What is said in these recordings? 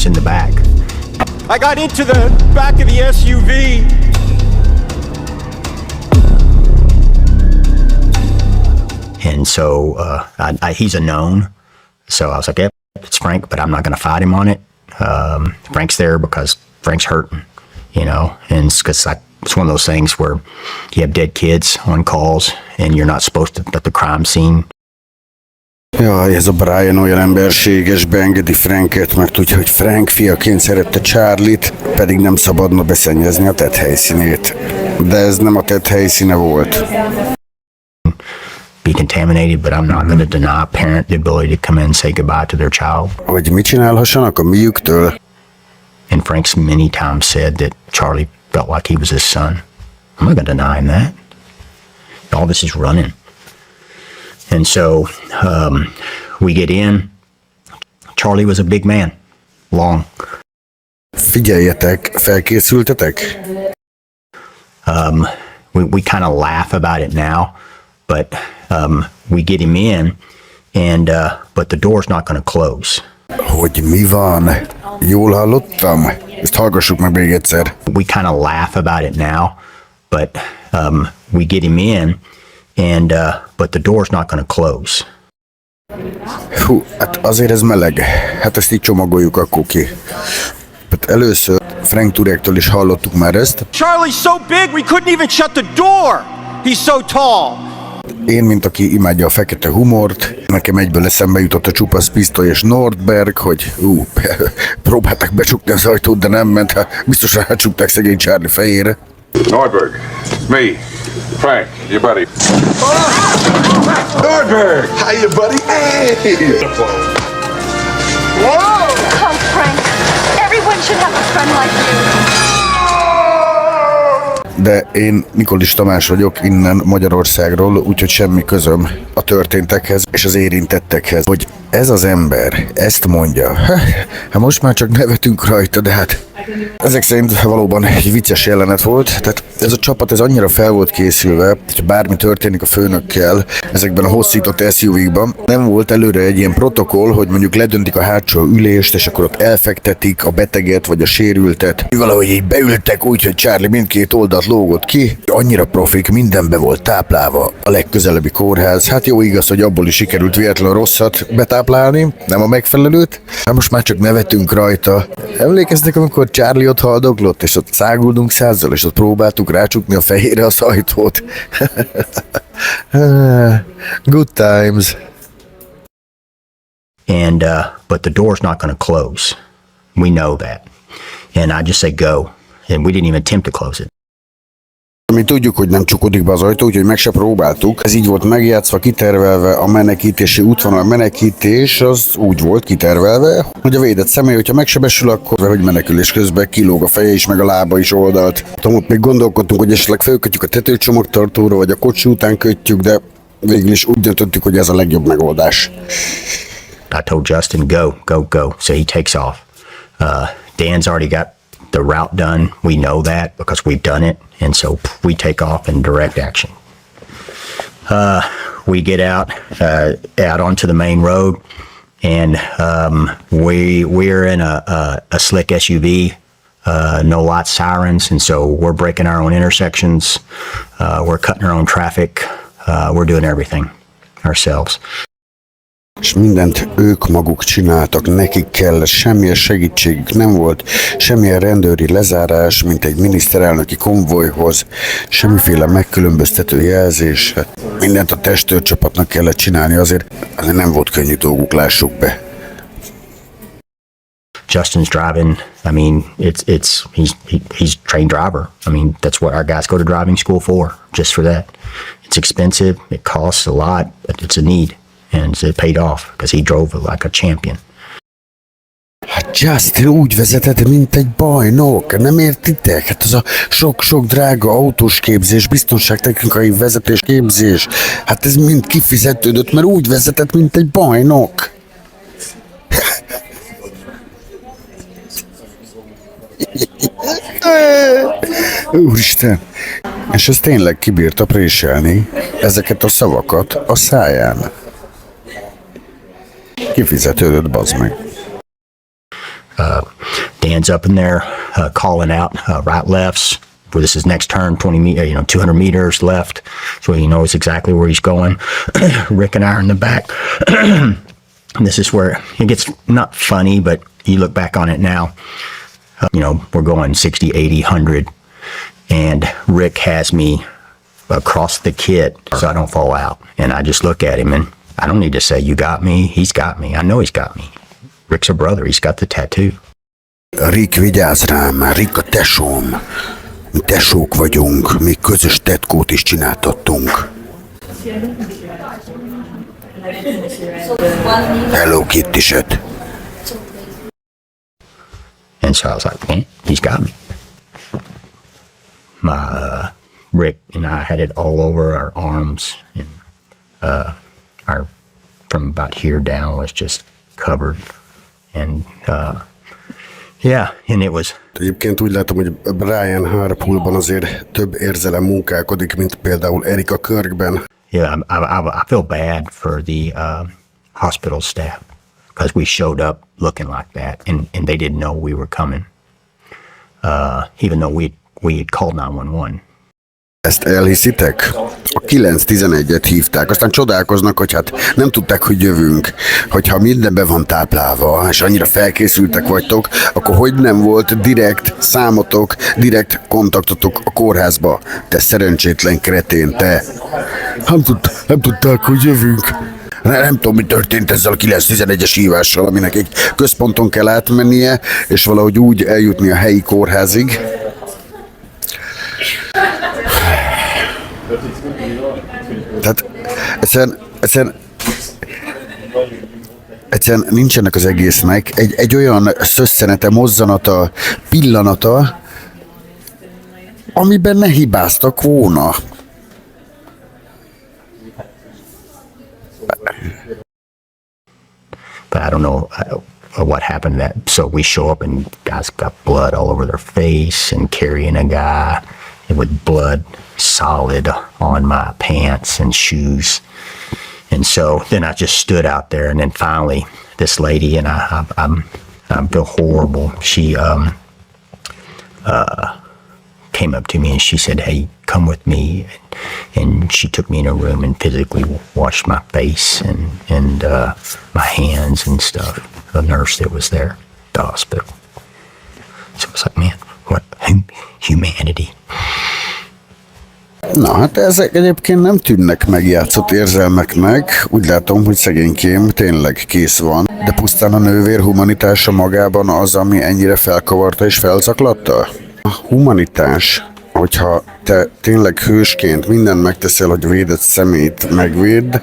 Frank's in the back. I got into the back of the SUV. And so he's a known. So I was like, yeah, it's Frank, but I'm not going to fight him on it. Frank's there because Frank's hurting, you know, and it's like, it's one of those things where you have dead kids on calls and you're not supposed to at the crime scene. Jaj, ez a Brian olyan emberséges, beengedi Franket, mert tudja, hogy Frank fiaként szerette Charlie-t, pedig nem szabadna beszennyezni a tett helyszínét. De ez nem a tett helyszíne volt. Be contaminated, but I'm not going to deny a parent the ability to come in and say goodbye to their child. Hogy mit csinálhassanak a miüktől? And Frank's many times said that Charlie felt like he was his son. I'm not going to deny him that. All this is running. And so we get in. Charlie was a big man, long. Figyeljetek, felkészültetek? We kind of laugh about it now, but we get him in, and but the door's not going to close. Hogy mi van? Jól hallottam? Ezt hallgassuk meg még egyszer. We kind of laugh about it now, but we get him in, and but the door's not going to close. Hú, hát azért ez meleg. Hát ezt így csomagoljuk akkor ki. Hát először Frank Turektől is hallottuk már ezt. Charlie's so big we couldn't even shut the door. He's so tall. Én, mint aki imádja a fekete humort, nekem egyből eszembe jutott a Csupasz Pisztoly és Nordberg, hogy próbálták becsukni az ajtót, de nem ment, hát biztos rácsukták szegény Charlie fejére. Nordberg, it's me, Frank, your buddy. Nordberg, hi, your buddy. Hey! Whoa! Come, Frank. Everyone should have a friend like you. De én Nikolis Tamás vagyok, innen Magyarországról, úgyhogy semmi közöm a történtekhez és az érintettekhez. Hogy ez az ember ezt mondja, hát most már csak nevetünk rajta, de hát ezek szerint valóban egy vicces jelenet volt. Tehát ez a csapat ez annyira fel volt készülve, hogy bármi történik a főnökkel ezekben a hosszított SUV-kban, nem volt előre egy ilyen protokoll, hogy mondjuk ledöntik a hátsó ülést, és akkor ott elfektetik a beteget vagy a sérültet. Valahogy így beültek úgy, hogy Charlie mindkét oldalt lógott ki. Annyira profik, mindenbe volt táplálva a legközelebbi kórház. Hát jó igaz, hogy abból is sikerült véletlenül rosszat betáplálni, nem a megfelelőt. Hát most már csak nevetünk rajta. Emlékeztek, amikor Charlie ott haldoglott, és ott száguldunk százzal, és ott próbáltuk rácsukni a fejére az ajtót. Good times. And but the door's not going to close. We know that. And I just say go. And we didn't even attempt to close it. Mi tudjuk, hogy nem csukodik be az ajtó, úgyhogy meg se próbáltuk. Ez így volt megjátszva, kitervelve a menekítési útvonal. A menekítés az úgy volt kitervelve, hogy a védett személy, hogyha megsebesül, akkor hogy menekülés közben kilóg a feje is, meg a lába is oldalt. Tudom, ott még gondolkodtunk, hogy esetleg fölkötjük a tetőcsomagtartóra, vagy a kocsi után kötjük, de végül is úgy döntöttük, hogy ez a legjobb megoldás. I told Justin, go. So he takes off. Dan's already got the route done. We know that because we've done it. And so we take off in direct action. We get out onto the main road, and we're in a slick SUV, no lights, sirens, and so we're breaking our own intersections. We're cutting our own traffic. We're doing everything ourselves. És mindent ők maguk csináltak, nekik kell, semmilyen segítségük nem volt, semmilyen rendőri lezárás, mint egy miniszterelnöki konvojhoz, semmiféle megkülönböztető jelzés. Mindent a testőrcsapatnak kellett csinálni, azért nem volt könnyű dolguk, lássuk be. Justin's driving. I mean, he's a trained driver. I mean, that's what our guys go to driving school for, just for that. It's expensive, it costs a lot, but it's a need. And it paid off because he drove like a champion. Hát Justin úgy vezetett, mint egy bajnok, nem értitek? Hát az a sok-sok drága autós képzés, biztonságtechnikai vezetésképzés, hát ez mind kifizetődött, mert úgy vezetett, mint egy bajnok. Úristen! És ez tényleg kibírta préselni ezeket a szavakat a száján. Kifizetődött, bazd meg. Dan's up in there calling out right lefts. Where this is next turn, 200 meters left, so he knows exactly where he's going. Rick and I are in the back. And this is where it gets not funny, but you look back on it now. We're going 60, 80, 100, and Rick has me across the kit so I don't fall out. And I just look at him, and I don't need to say, you got me. He's got me. I know he's got me. Rick's a brother. He's got the tattoo. Rick, vigyázz rám, Rick a tesóm. Mi tesók vagyunk, még közös tetkót is csináltattunk. Hello, Kitty-set. And so I was like, man, he's got me. Rick and I had it all over our arms, and from about here down was just covered. And and it was. Egyébként úgy látom, hogy Brian Harpoolban azért több érzelem munkálkodik, mint például Erika Kirkben. Yeah, I feel bad for the hospital staff because we showed up looking like that, and they didn't know we were coming, even though we had called 911. Ezt elhiszitek? A 911-et hívták, aztán csodálkoznak, hogy hát nem tudták, hogy jövünk. Hogyha minden be van táplálva, és annyira felkészültek vagytok, akkor hogy nem volt direkt számotok, direkt kontaktotok a kórházba? Te szerencsétlen kretén, te! Nem tudták, hogy jövünk. Nem tudom, mi történt ezzel a 911-es hívással, aminek egy központon kell átmennie, és valahogy úgy eljutni a helyi kórházig. Tehát egyszerűen nincsenek az egésznek egy olyan szösszenete, mozzanata, pillanata, amiben ne hibáztak volna. But I don't know what happened to that. So we show up and guys got blood all over their face and carrying a guy with blood solid on my pants and shoes. And so then I just stood out there, and then finally this lady, and I feel horrible. She came up to me and she said, "Hey, come with me." And she took me in a room and physically washed my face and my hands and stuff. The nurse that was there at the hospital. So I was like, man, what humanity. Na, hát ezek egyébként nem tűnnek megjátszott érzelmeknek. Úgy látom, hogy szegénykém tényleg kész van. De pusztán a nővér humanitása magában az, ami ennyire felkavarta és felzaklatta? A humanitás, hogyha te tényleg hősként mindent megteszel, hogy védett szemét megvédd,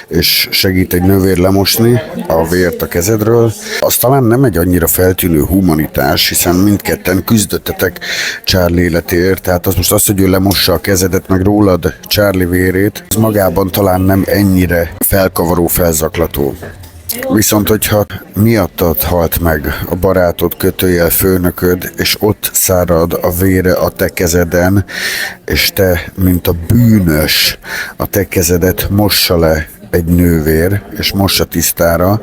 és segít egy nővér lemosni a vért a kezedről, az talán nem egy annyira feltűnő humanitás, hiszen mindketten küzdöttetek Charlie életéért, tehát az most az, hogy ő lemossa a kezedet, meg rólad Charlie vérét, az magában talán nem ennyire felkavaró, felzaklató. Viszont, hogyha miattad halt meg a barátod, kötőjel főnököd, és ott szárad a vére a te kezeden, és te, mint a bűnös, a te kezedet mossa le egy nővér, és mossa tisztára,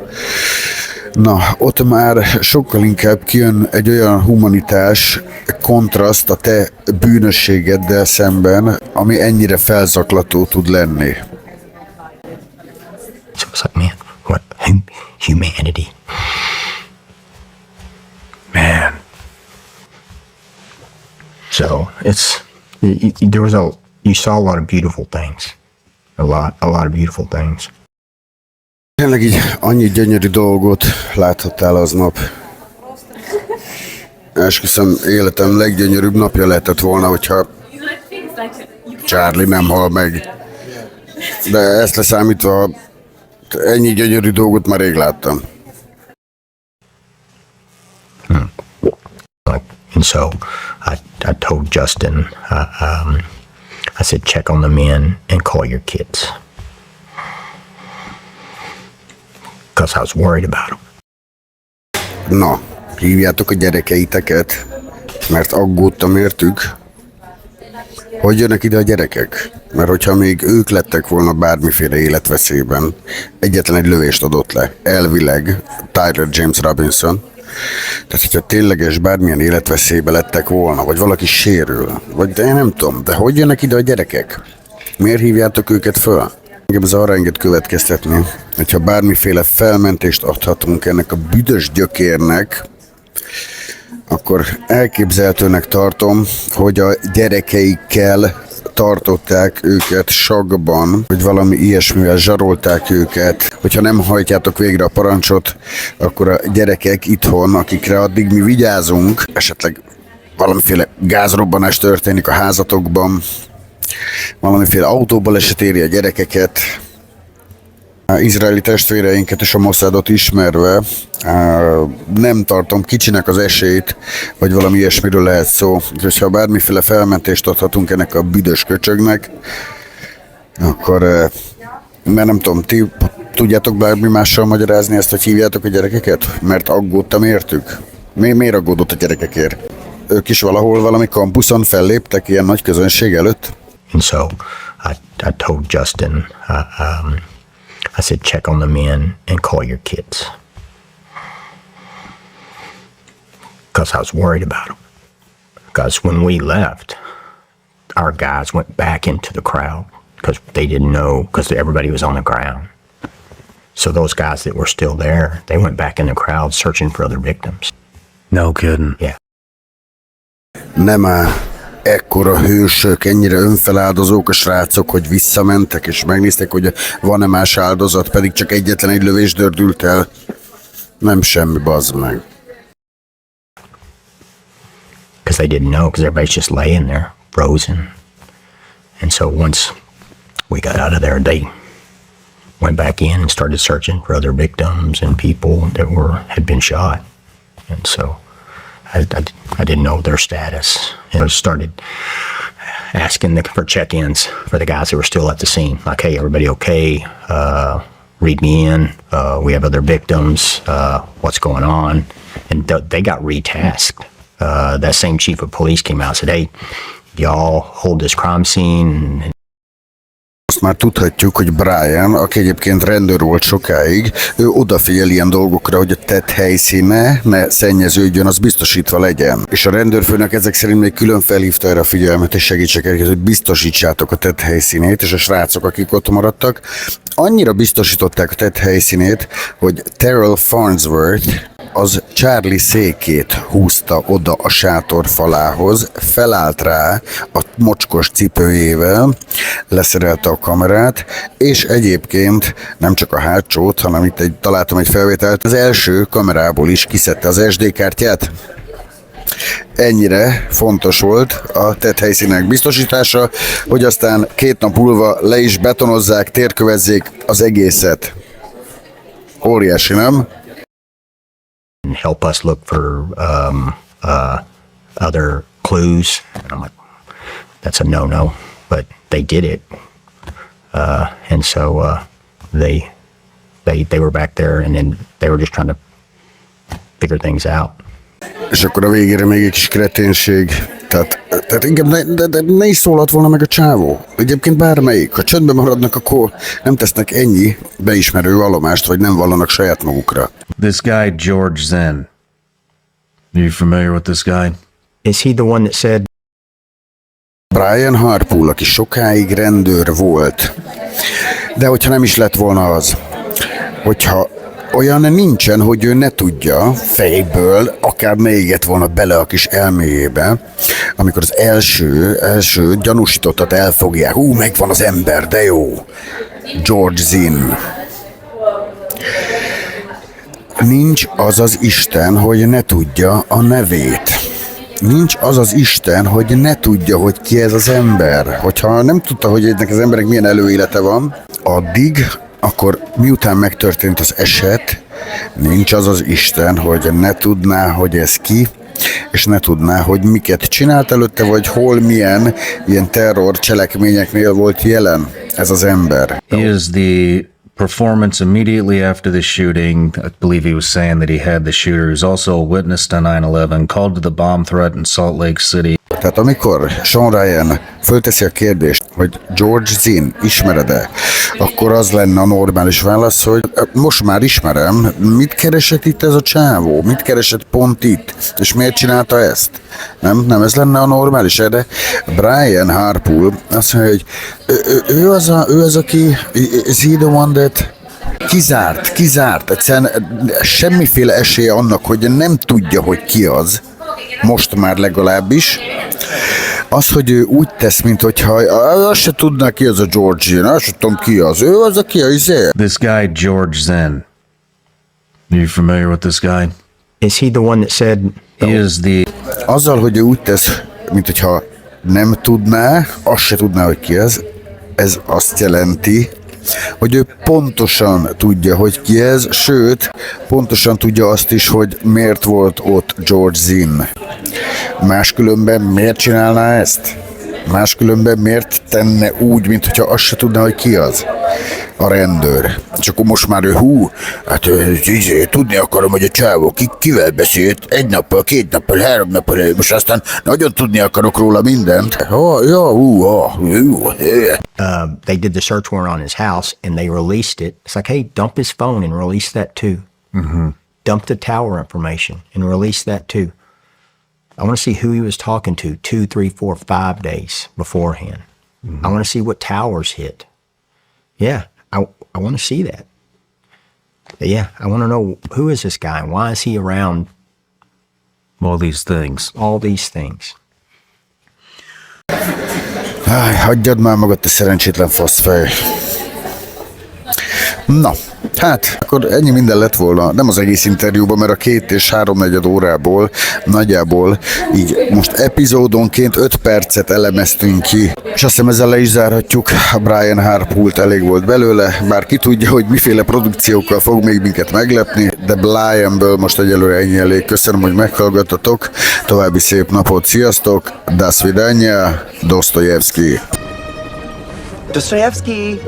na, ott már sokkal inkább kijön egy olyan humanitás kontraszt a te bűnösségeddel szemben, ami ennyire felzaklató tud lenni. So I was like, man, what humanity. Man. So you saw a lot of beautiful things. A lot of beautiful things. Tényleg így annyi gyönyörű dolgot láthattál aznap. Esküszöm, életem leggyönyörűbb napja lehetett volna, hogyha Charlie nem hal meg. De ezt leszámítva, ennyi gyönyörű dolgot már rég láttam. And so I told Justin, I said, check on the men and call your kids. Because I was worried about them. Na, hívjátok a gyerekeiteket, mert aggódtam értük. Hogy jönnek ide a gyerekek? Mert hogyha még ők lettek volna bármiféle életveszélyben, egyetlen egy lövést adott le. Elvileg Tyler James Robinson. Tehát, hogyha tényleges bármilyen életveszélybe lettek volna, vagy valaki sérül, vagy de én nem tudom, de hogy jönnek ide a gyerekek? Miért hívjátok őket föl? Engem ez arra enged következtetni, hogyha bármiféle felmentést adhatunk ennek a büdös gyökérnek, akkor elképzelhetőnek tartom, hogy a gyerekeikkel tartották őket sakban, hogy valami ilyesmivel zsarolták őket. Hogyha nem hajtjátok végre a parancsot, akkor a gyerekek itthon, akikre addig mi vigyázunk, esetleg valamiféle gázrobbanás történik a házatokban, valamiféle autóbaleset éri a gyerekeket. Az izraeli testvéreinket és a Mossadot ismerve nem tartom kicsinek az esélyt, vagy valami ilyesmiről lehet szó. És ha bármiféle felmentést adhatunk ennek a büdös köcsögnek, akkor mert nem tudom, ti tudjátok bármi mással magyarázni ezt, hogy hívjátok a gyerekeket? Mert aggódtam értük. Miért aggódott a gyerekekért? Ők is valahol valami kampuszon felléptek ilyen nagy közönség előtt? And so I told Justin, I said, check on the men and call your kids. Because I was worried about them. Because when we left, our guys went back into the crowd because they didn't know, because everybody was on the ground. So those guys that were still there, they went back in the crowd searching for other victims. No kidding. Yeah. Nem áll ekkora hősök, ennyire önfeláldozók a srácok, hogy visszamentek és megnézték, hogy van-e más áldozat, pedig csak egyetlen egy lövés dördült el. Nem semmi, bazd meg. Because they didn't know, because everybody's just laying there, frozen. And so once we got out of there, they went back in and started searching for other victims and people that had been shot. And so I didn't know their status. And I started asking for check-ins for the guys that were still at the scene. Like, hey, everybody okay? Read me in. We have other victims. What's going on? And they got retasked. That same chief of police came out and said, hey, y'all hold this crime scene. Azt már tudhatjuk, hogy Brian, aki egyébként rendőr volt sokáig, ő odafigyel ilyen dolgokra, hogy a tett helyszíne ne szennyeződjön, az biztosítva legyen. És a rendőrfőnök ezek szerint még külön felhívta erre a figyelmet, és segítsek el, hogy biztosítsátok a tett helyszínét, és a srácok, akik ott maradtak, annyira biztosították a tett helyszínét, hogy Terrell Farnsworth az Charlie székét húzta oda a sátor falához, felállt rá a mocskos cipőjével, leszerelte a kamerát, és egyébként nem csak a hátsót, hanem itt találtam egy felvételt, az első kamerából is kiszedte az SD kártyát. Ennyire fontos volt a tett helyszínek biztosítása, hogy aztán 2 nap múlva le is betonozzák, térkövezzék az egészet. Óriási, nem? Help us look for other clues. And I'm like, that's a no-no, but they did it. And so they were back there, and then they were just trying to figure things out. És akkor a végére még egy kis kreténség. Tehát inkább ne is szólalt volna meg a csávó. Egyébként bármelyik. Ha csöndben maradnak, akkor nem tesznek ennyi beismerő vallomást, vagy nem vallanak saját magukra. This guy, George Zen. Are you familiar with this guy? Is he the one that said, Brian Harpool, aki sokáig rendőr volt. De hogyha nem is lett volna az, hogyha olyan nincsen, hogy ő ne tudja fejből, akár ne égett volna bele a kis elméjébe, amikor az első gyanúsítottat elfogják. Megvan az ember, de jó. George Zinn. Nincs az az Isten, hogy ne tudja a nevét. Nincs az az Isten, hogy ne tudja, hogy ki ez az ember. Hogyha nem tudta, hogy ennek az emberek milyen előélete van, addig, akkor miután megtörtént az eset, nincs az az Isten, hogy ne tudná, hogy ez ki, és ne tudná, hogy miket csinált előtte, vagy hol milyen ilyen terror cselekményeknél volt jelen ez az ember. Is the performance immediately after the shooting. I believe he was saying that he had the shooter who's also a witness to 9/11, called to the bomb threat in Salt Lake City. Tehát amikor Sean Ryan fölteszi a kérdést, hogy George Zinn, ismered-e? Akkor az lenne a normális válasz, hogy most már ismerem, mit keresett itt ez a csávó? Mit keresett pont itt? És miért csinálta ezt? Nem ez lenne a normális, de Brian Harpool azt mondja, hogy ő az, aki is he the one that... Kizárt. Egyszerűen semmiféle esélye annak, hogy nem tudja, hogy ki az. Most már legalábbis. Az, hogy ő úgy tesz, minthogyha azt se tudná, ki az a George, azt se tudom, ki az. Ő az, aki a izé. This guy, George Zinn. Are you familiar with this guy? Is he the one that said, He is the... Azzal, hogy ő úgy tesz, minthogyha nem tudná, azt se tudná, hogy ki ez azt jelenti, hogy ő pontosan tudja, hogy ki ez, sőt, pontosan tudja azt is, hogy miért volt ott George Zinn. Máskülönben miért csinálná ezt? Máskülönben miért tenne úgy, mintha azt se tudná, hogy ki az? A rendőr. És akkor most már ő tudni akarom, hogy a csávó kivel beszélt, egy nappal, 2 nappal, 3 nappal, most aztán nagyon tudni akarok róla mindent. they did the search warrant on his house and they released it. It's like, hey, dump his phone and release that too. Mm-hmm. Dump the tower information and release that too. I want to see who he was talking to 2, 3, 4, 5 days beforehand. Mm-hmm. I want to see what towers hit. Yeah, I want to see that. Yeah, I want to know, who is this guy and why is he around All these things. all these things? Hagyjad már magad, te szerencsétlen faszfej. Na, hát, akkor ennyi minden lett volna, nem az egész interjúban, mert a 2 és 3/4 órából nagyjából így most epizódonként 5 percet elemeztünk ki, és azt hiszem ezzel le is zárhatjuk. A Brian Harpoolt elég volt belőle, bár ki tudja, hogy miféle produkciókkal fog még minket meglepni, de Brianből most egyelőre ennyi elég. Köszönöm, hogy meghallgattatok, további szép napot, sziasztok, do svidania, Dostoyevsky. Dostoevsky.